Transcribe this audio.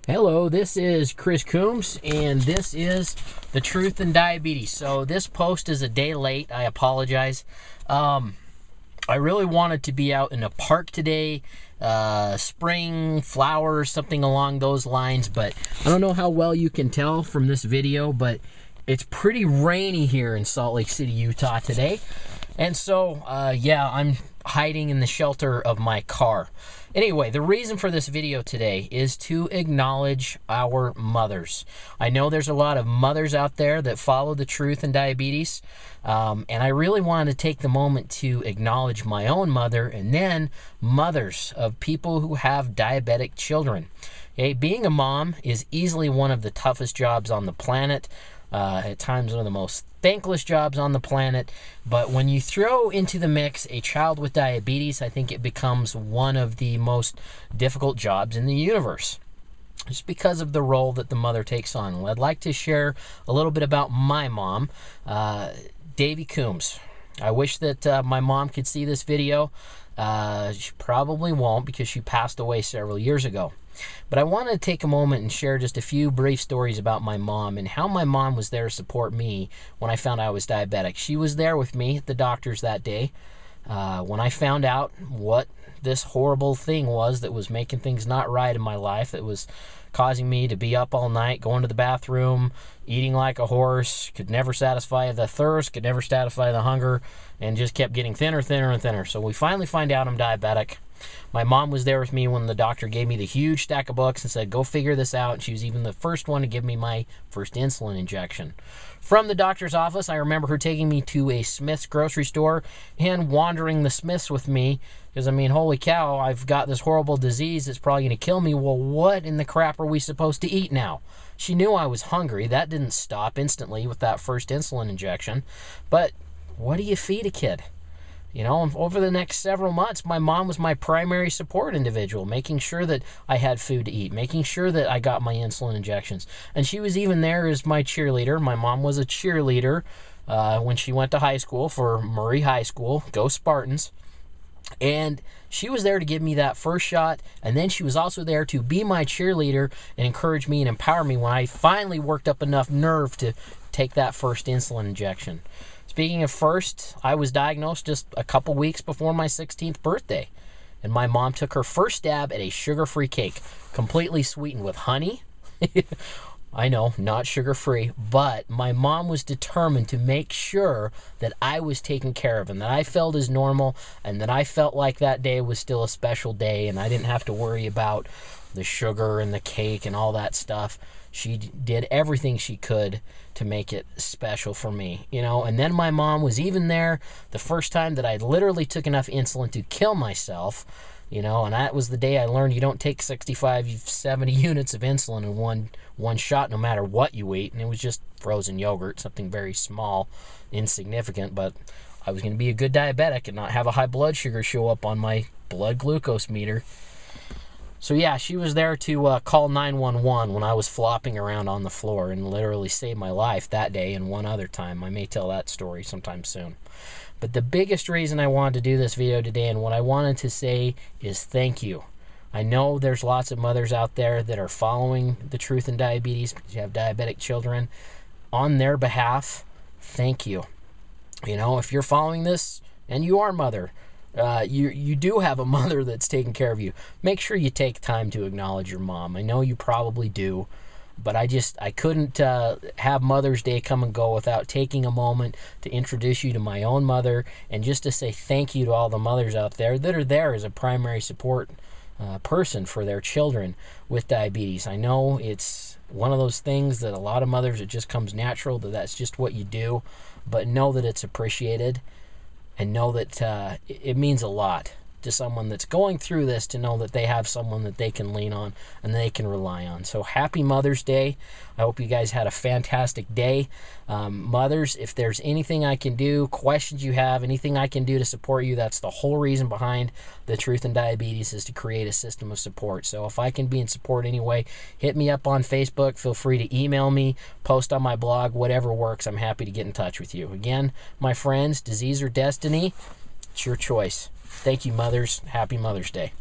Hello, this is Chris Coombs, and this is The Truth in Diabetes. So this post is a day late. I apologize. I really wanted to be out in a park today, spring, flowers, something along those lines, but I don't know how well you can tell from this video, but it's pretty rainy here in Salt Lake City, Utah today. And so, yeah, I'm hiding in the shelter of my car. Anyway, the reason for this video today is to acknowledge our mothers. I know there's a lot of mothers out there that follow the truth in diabetes, and I really wanted to take the moment to acknowledge my own mother and then mothers of people who have diabetic children. Okay, being a mom is easily one of the toughest jobs on the planet. At times one of the most thankless jobs on the planet, but when you throw into the mix a child with diabetes, I think it becomes one of the most difficult jobs in the universe, just because of the role that the mother takes on. Well, I'd like to share a little bit about my mom, Davy Coombs. I wish that my mom could see this video. She probably won't, because she passed away several years ago. But I wanted to take a moment and share just a few brief stories about my mom and how my mom was there to support me when I found out I was diabetic. She was there with me at the doctor's that day when I found out what this horrible thing was that was making things not right in my life, that was causing me to be up all night, going to the bathroom, eating like a horse, could never satisfy the thirst, could never satisfy the hunger, and just kept getting thinner, thinner, and thinner. So we finally find out I'm diabetic. My mom was there with me when the doctor gave me the huge stack of books and said, go figure this out. And she was even the first one to give me my first insulin injection. From the doctor's office, I remember her taking me to a Smith's grocery store and wandering the Smith's with me. Because, I mean, holy cow, I've got this horrible disease that's probably going to kill me. Well, what in the crap are we supposed to eat now? She knew I was hungry. That didn't stop instantly with that first insulin injection. But what do you feed a kid? You know, over the next several months, my mom was my primary support individual, making sure that I had food to eat, making sure that I got my insulin injections. And she was even there as my cheerleader. My mom was a cheerleader when she went to high school for Murray High School. Go Spartans. And she was there to give me that first shot, and then she was also there to be my cheerleader and encourage me and empower me when I finally worked up enough nerve to take that first insulin injection. Speaking of first, I was diagnosed just a couple weeks before my 16th birthday, and my mom took her first stab at a sugar-free cake, completely sweetened with honey. I know, not sugar-free, but my mom was determined to make sure that I was taken care of and that I felt as normal and that I felt like that day was still a special day and I didn't have to worry about the sugar and the cake and all that stuff. She did everything she could to make it special for me, you know. And then my mom was even there the first time that I literally took enough insulin to kill myself, you know, and that was the day I learned you don't take 65, 70 units of insulin in one shot, no matter what you eat. And it was just frozen yogurt, something very small, insignificant, but I was going to be a good diabetic and not have a high blood sugar show up on my blood glucose meter. So yeah, she was there to call 911 when I was flopping around on the floor and literally saved my life that day and one other time. I may tell that story sometime soon. But the biggest reason I wanted to do this video today and what I wanted to say is thank you. I know there's lots of mothers out there that are following the truth in diabetes because you have diabetic children. On their behalf, thank you. You know, if you're following this and you are a mother, you do have a mother that's taking care of you, make sure you take time to acknowledge your mom. I know you probably do, but I couldn't have Mother's Day come and go without taking a moment to introduce you to my own mother and just to say thank you to all the mothers out there that are there as a primary support person for their children with diabetes. I know it's one of those things that a lot of mothers, it just comes natural that that's just what you do, but know that it's appreciated. And know that it means a lot to someone that's going through this to know that they have someone that they can lean on and they can rely on. So happy Mother's Day. I hope you guys had a fantastic day. Mothers, if there's anything I can do, questions you have, anything I can do to support you, that's the whole reason behind the Truth in Diabetes, is to create a system of support. So if I can be in support anyway, hit me up on Facebook. Feel free to email me, post on my blog, whatever works. I'm happy to get in touch with you. Again, my friends, disease or destiny, it's your choice. Thank you, mothers. Happy Mother's Day.